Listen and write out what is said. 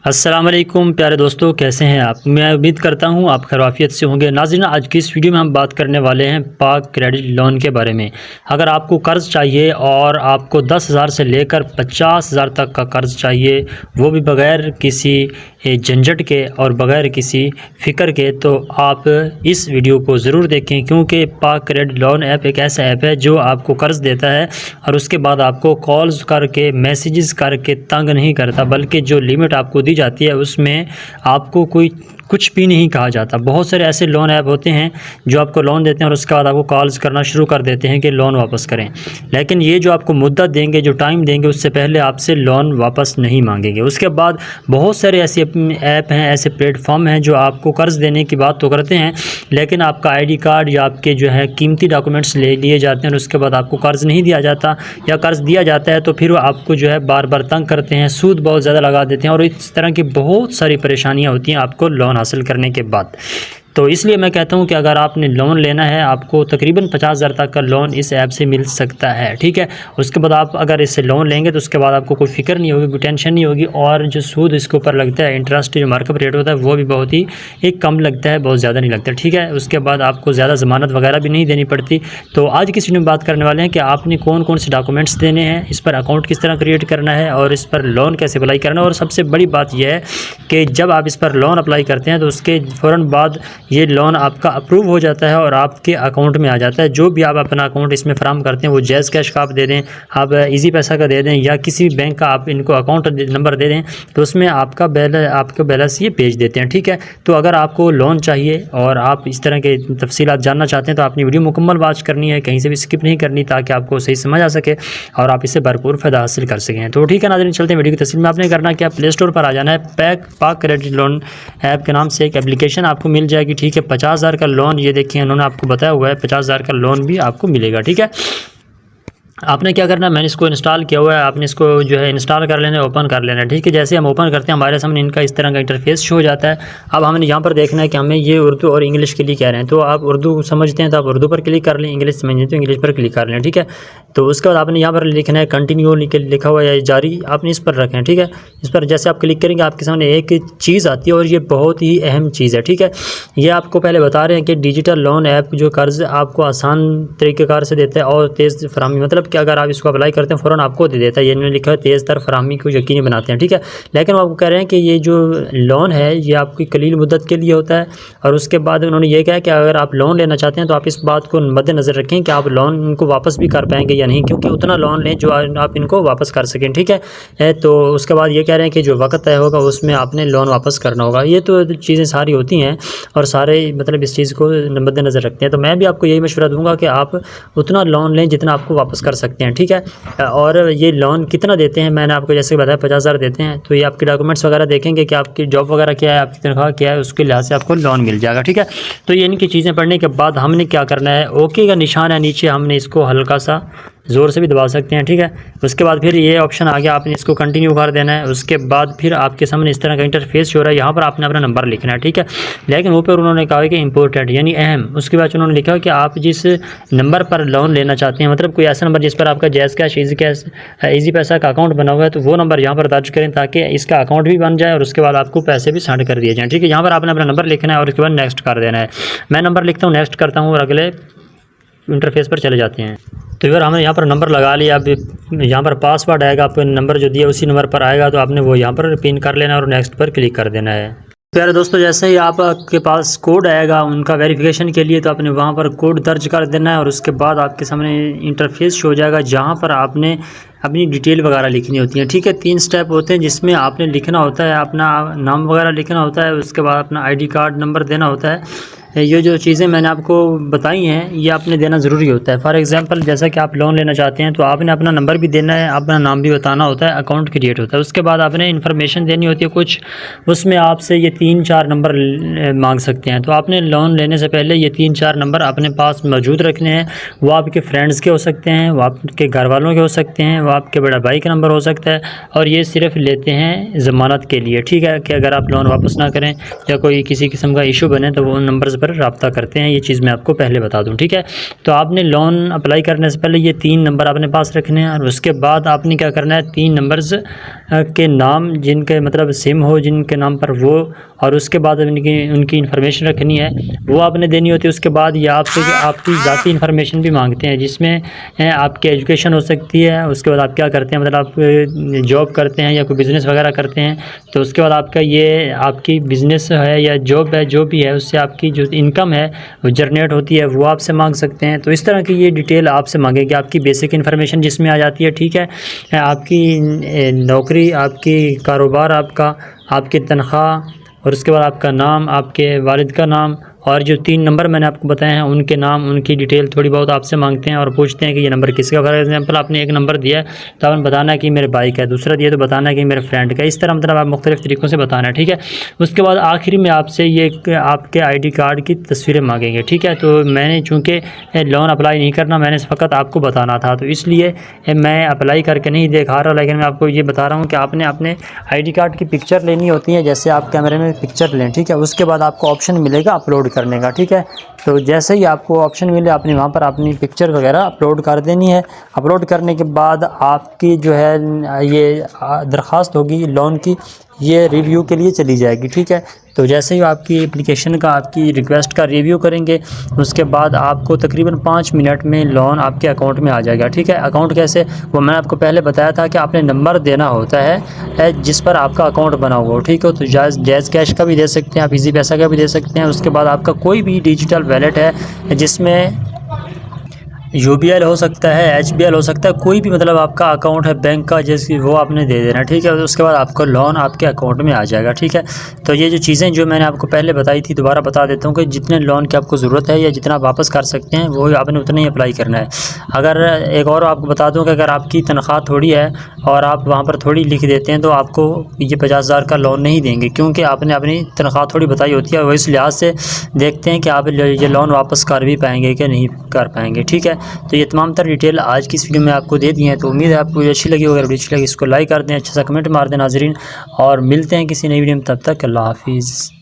अस्सलाम वालेकुम प्यारे दोस्तों, कैसे हैं आप। मैं उम्मीद करता हूं आप खैरियत से होंगे। नाज़रीन, आज की इस वीडियो में हम बात करने वाले हैं पाक क्रेडिट लोन के बारे में। अगर आपको कर्ज़ चाहिए और आपको 10,000 से लेकर 50,000 तक का कर्ज़ चाहिए, वो भी बग़ैर किसी झंझट के और बग़ैर किसी फ़िक्र के, तो आप इस वीडियो को ज़रूर देखें, क्योंकि पाक क्रेडिट लोन ऐप एक ऐसा ऐप है जो आपको कर्ज़ देता है और उसके बाद आपको कॉल्स करके मैसेजेस करके तंग नहीं करता, बल्कि जो लिमिट आपको दी जाती है उसमें आपको कोई कुछ भी नहीं कहा जाता। बहुत सारे ऐसे लोन ऐप होते हैं जो आपको लोन देते हैं और उसके बाद आपको कॉल्स करना शुरू कर देते हैं कि लोन वापस करें, लेकिन ये जो आपको मुद्दत देंगे, जो टाइम देंगे, उससे पहले आपसे लोन वापस नहीं मांगेंगे। उसके बाद बहुत सारे ऐसे ऐप हैं, ऐसे प्लेटफॉर्म हैं जो आपको कर्ज़ देने की बात तो करते हैं, लेकिन आपका आईडी कार्ड या आपके जो है कीमती डॉक्यूमेंट्स ले लिए जाते हैं और उसके बाद आपको कर्ज़ नहीं दिया जाता, या कर्ज़ दिया जाता है तो फिर वो आपको जो है बार बार तंग करते हैं, सूद बहुत ज़्यादा लगा देते हैं और इस तरह की बहुत सारी परेशानियाँ होती हैं आपको लोन हासिल करने के बाद। तो इसलिए मैं कहता हूं कि अगर आपने लोन लेना है, आपको तकरीबन 50,000 तक का लोन इस ऐप से मिल सकता है, ठीक है। उसके बाद आप अगर इससे लोन लेंगे तो उसके बाद आपको कोई फ़िक्र नहीं होगी, कोई टेंशन नहीं होगी, और जो सूद इसके ऊपर लगता है, इंटरेस्ट जो मार्कअप रेट होता है, वो भी बहुत ही एक कम लगता है, बहुत ज़्यादा नहीं लगता, ठीक है। उसके बाद आपको ज़्यादा ज़मानत वगैरह भी नहीं देनी पड़ती। तो आज की वीडियो में बात करने वाले हैं कि आपने कौन कौन से डॉक्यूमेंट्स देने हैं, इस पर अकाउंट किस तरह क्रिएट करना है और इस पर लोन कैसे अप्लाई करना है। और सबसे बड़ी बात यह है कि जब आप इस पर लोन अप्लाई करते हैं तो उसके फ़ौरन बाद ये लोन आपका अप्रूव हो जाता है और आपके अकाउंट में आ जाता है। जो भी आप अपना अकाउंट इसमें फराहम करते हैं, वो जैज़ कैश का आप दे दें, आप इजी पैसा का दे दें, या किसी भी बैंक का आप इनको अकाउंट नंबर दे दें, तो उसमें आपका बैलेंस ये भेज देते हैं, ठीक है। तो अगर आपको लोन चाहिए और आप इस तरह के तफसीलात जानना चाहते हैं तो आपने वीडियो मुकम्मल वॉच करनी है, कहीं से भी स्किप नहीं करनी, ताकि आपको सही समझ आ सके और आप इससे भरपूर फ़ायदा हासिल कर सकें। तो ठीक है नाज़रीन, चलते हैं वीडियो की तफसील में। आपने करना क्या, प्ले स्टोर पर आ जाना है। पाक क्रेडिट लोन ऐप के नाम से एक एप्लीकेशन आपको मिल जाएगी, ठीक है। 50,000 का लोन, ये देखिए उन्होंने आपको बताया हुआ है 50,000 का लोन भी आपको मिलेगा, ठीक है। आपने क्या करना है, मैंने इसको इंस्टॉल किया हुआ है, आपने इसको जो है इंस्टॉल कर लेना है, ओपन कर लेना है, ठीक है। जैसे हम ओपन करते हैं हमारे सामने इनका इस तरह का इंटरफेस शो हो जाता है। अब हमने यहाँ पर देखना है कि हमें ये उर्दू और इंग्लिश के लिए कह रहे हैं, तो आप उर्दू समझते हैं तो आप उर्दू पर क्लिक कर लें, इंग्लिश समझते हैं तो इंग्लिश पर क्लिक कर लें, ठीक है। तो उसके बाद आपने यहाँ पर लिखना है कंटिन्यू लिखा हुआ है, जारी, आपने इस पर रखें, ठीक है। इस पर जैसे आप क्लिक करेंगे आपके सामने एक चीज़ आती है और ये बहुत ही अहम चीज़ है, ठीक है। ये आपको पहले बता रहे हैं कि डिजिटल लोन ऐप जो कर्ज़ आपको आसान तरीक़ेकार से देता है और तेज़ फराहमी, मतलब कि अगर आप इसको अप्लाई करते हैं फ़ौरन आपको दे देता है। ये इन्होंने लिखा है तेज़ तर फराहमी को यकीनी बनाते हैं, ठीक है। लेकिन वो आपको कह रहे हैं कि ये जो लोन है ये आपकी कलील मुद्दत के लिए होता है, और उसके बाद उन्होंने ये कहा कि अगर आप लोन लेना चाहते हैं तो आप इस बात को मद्देनज़र रखें कि आप लोन इनको वापस भी कर पाएंगे या नहीं, क्योंकि उतना लोन लें जो आप इनको वापस कर सकें, ठीक है। तो उसके बाद ये कह रहे हैं कि जो वक्त तय होगा उसमें आपने लोन वापस करना होगा। ये तो चीज़ें सारी होती हैं और सारे मतलब इस चीज़ को मद्देनज़र रखते हैं। तो मैं भी आपको यही मशवरा दूंगा कि आप उतना लोन लें जितना आपको वापस कर सकते हैं, ठीक है। और ये लोन कितना देते हैं, मैंने आपको जैसे बताया 50,000 देते हैं। तो ये आपके डॉक्यूमेंट्स वगैरह देखेंगे कि आपकी जॉब वगैरह क्या है, आपकी तनख्वाह क्या है, उसके लिहाज से आपको लोन मिल जाएगा, ठीक है। तो ये इनकी चीज़ें पढ़ने के बाद हमने क्या करना है, ओके का निशान है नीचे, हमने इसको हल्का सा ज़ोर से भी दबा सकते हैं, ठीक है। उसके बाद फिर ये ऑप्शन आ गया, आपने इसको कंटिन्यू कर देना है। उसके बाद फिर आपके सामने इस तरह का इंटरफेस हो रहा है, यहाँ पर आपने अपना नंबर लिखना है, ठीक है। लेकिन ऊपर उन्होंने कहा है कि इम्पोर्टेंट यानी अहम, उसके बाद उन्होंने लिखा है कि आप जिस नंबर पर लोन लेना चाहते हैं, मतलब कोई ऐसा नंबर जिस पर आपका जैज़ कैश, ईजी पैसा का अकाउंट बना हुआ है, तो वो नंबर यहाँ पर दर्ज करें ताकि इसका अकाउंट भी बन जाए और उसके बाद आपको पैसे भी सेंड कर दिए जाएँ, ठीक है। यहाँ पर आपने अपना नंबर लिखना है और उसके बाद नेक्स्ट कर देना है। मैं नंबर लिखता हूँ, नेक्स्ट करता हूँ और अगले इंटरफेस पर चले जाते हैं। तो यार हमने यहाँ पर नंबर लगा लिया। अब यहाँ पर पासवर्ड आएगा, आपको नंबर जो दिया उसी नंबर पर आएगा, तो आपने वो यहाँ पर पिन कर लेना और नेक्स्ट पर क्लिक कर देना है। प्यारे दोस्तों, जैसे ही आपके पास कोड आएगा उनका वेरिफिकेशन के लिए, तो आपने वहाँ पर कोड दर्ज कर देना है और उसके बाद आपके सामने इंटरफेस शो हो जाएगा जहाँ पर आपने अपनी डिटेल वगैरह लिखनी होती है, ठीक है। 3 स्टेप होते हैं जिसमें आपने लिखना होता है, अपना नाम वगैरह लिखना होता है, उसके बाद अपना आईडी कार्ड नंबर देना होता है। ये जो चीज़ें मैंने आपको बताई हैं ये आपने देना ज़रूरी होता है। फॉर एग्जांपल जैसा कि आप लोन लेना चाहते हैं तो आपने अपना नंबर भी देना है, अपना नाम भी बताना होता है, अकाउंट क्रिएट होता है। उसके बाद आपने इन्फॉर्मेशन देनी होती है कुछ, उसमें आपसे ये 3-4 नंबर मांग सकते हैं। तो आपने लोन लेने से पहले ये 3-4 नंबर अपने पास मौजूद रखने हैं। वो आपके फ्रेंड्स के हो सकते हैं, वो आपके घर वालों के हो सकते हैं, वो आपके बड़ा भाई का नंबर हो सकता है, और ये सिर्फ लेते हैं ज़मानत के लिए, ठीक है। कि अगर आप लोन वापस ना करें या कोई किसी किस्म का इशू बने तो वो उन नंबर्स पर रब्ता करते हैं, ये चीज़ मैं आपको पहले बता दूं, ठीक है। तो आपने लोन अप्लाई करने से पहले ये 3 नंबर अपने पास रखने हैं और उसके बाद आपने क्या करना है, 3 नंबर्स के नाम जिनके मतलब सिम हो जिनके नाम पर वो, और उसके बाद उनकी इन्फॉर्मेशन रखनी है, वो आपने देनी होती है। उसके बाद ये आपसे आपकी ज़ाती इन्फॉर्मेशन भी मांगते हैं, जिसमें आपकी एजुकेशन हो सकती है। उसके बाद आप क्या करते हैं, मतलब आप जॉब करते हैं या कोई बिज़नेस वगैरह करते हैं, तो उसके बाद आपका ये आपकी बिज़नेस है या जॉब है, जो भी है उससे आपकी जो इनकम है वो जनरेट होती है, वो आपसे मांग सकते हैं। तो इस तरह की ये डिटेल आपसे मांगेगी, आपकी बेसिक इन्फॉर्मेशन जिसमें आ जाती है, ठीक है। आपकी नौकरी, आपकी कारोबार, आपकी तनख्वाह, और उसके बाद आपका नाम, आपके वालिद का नाम, और जो 3 नंबर मैंने आपको बताए हैं उनके नाम, उनकी डिटेल थोड़ी बहुत आपसे मांगते हैं और पूछते हैं कि ये नंबर किसका। फॉर एग्जांपल आपने एक नंबर दिया है तो आपने बताना है कि मेरे भाई का है, दूसरा दिया तो बताना है कि मेरे फ्रेंड का। इस तरह मतलब आप मुख्तलिफ़ तरीक़ों से बताना है, ठीक है। उसके बाद आखिरी में आपसे ये आपके ID कार्ड की तस्वीरें मांगेंगे, ठीक है। तो मैंने चूँकि लोन अप्लाई नहीं करना, मैंने फ़कत आपको बताना था, तो इसलिए मैं अप्लाई करके नहीं दिखा रहा, लेकिन मैं आपको ये बता रहा हूँ कि आपने अपने ID कार्ड की पिक्चर लेनी होती है, जैसे आप कैमरे में पिक्चर लें, ठीक है। उसके बाद आपको ऑप्शन मिलेगा अपलोड करने का, ठीक है। तो जैसे ही आपको ऑप्शन मिले आपने वहाँ पर अपनी पिक्चर वगैरह अपलोड कर देनी है। अपलोड करने के बाद आपकी जो है ये दरख्वास्त होगी लोन की, ये रिव्यू के लिए चली जाएगी, ठीक है। तो जैसे ही आपकी एप्लीकेशन का, आपकी रिक्वेस्ट का रिव्यू करेंगे, उसके बाद आपको तकरीबन 5 मिनट में लोन आपके अकाउंट में आ जाएगा, ठीक है। अकाउंट कैसे, वो मैंने आपको पहले बताया था कि आपने नंबर देना होता है जिस पर आपका अकाउंट बना हुआ हो, ठीक है। तो जैज़ कैश का भी दे सकते हैं आप, इजी पैसा का भी दे सकते हैं। उसके बाद आपका कोई भी डिजिटल वॉलेट है जिसमें UBL हो सकता है, HBL हो सकता है, कोई भी मतलब आपका अकाउंट है बैंक का, जैसे वो आपने दे देना, ठीक है। उसके बाद आपका लोन आपके अकाउंट में आ जाएगा, ठीक है। तो ये जो चीज़ें जो मैंने आपको पहले बताई थी दोबारा बता देता हूँ कि जितने लोन की आपको ज़रूरत है या जितना वापस कर सकते हैं वो आपने उतना ही अप्लाई करना है। अगर एक और आपको बता दूँ कि अगर आपकी तनख्वाह थोड़ी है और आप वहाँ पर थोड़ी लिख देते हैं तो आपको ये 50,000 का लोन नहीं देंगे, क्योंकि आपने अपनी तनख्वाह थोड़ी बताई होती है। वो इस लिहाज से देखते हैं कि आप ये लोन वापस कर भी पाएंगे कि नहीं कर पाएंगे, ठीक है। तो ये तमाम तर डिटेल आज की इस वीडियो में आपको दे दी है। तो उम्मीद है आपको ये अच्छी लगी। अगर वीडियो अच्छी लगी इसको लाइक कर दें, अच्छा सा कमेंट मार दें नाज़रीन, और मिलते हैं किसी नई वीडियो में। तब तक अल्लाह हाफिज़।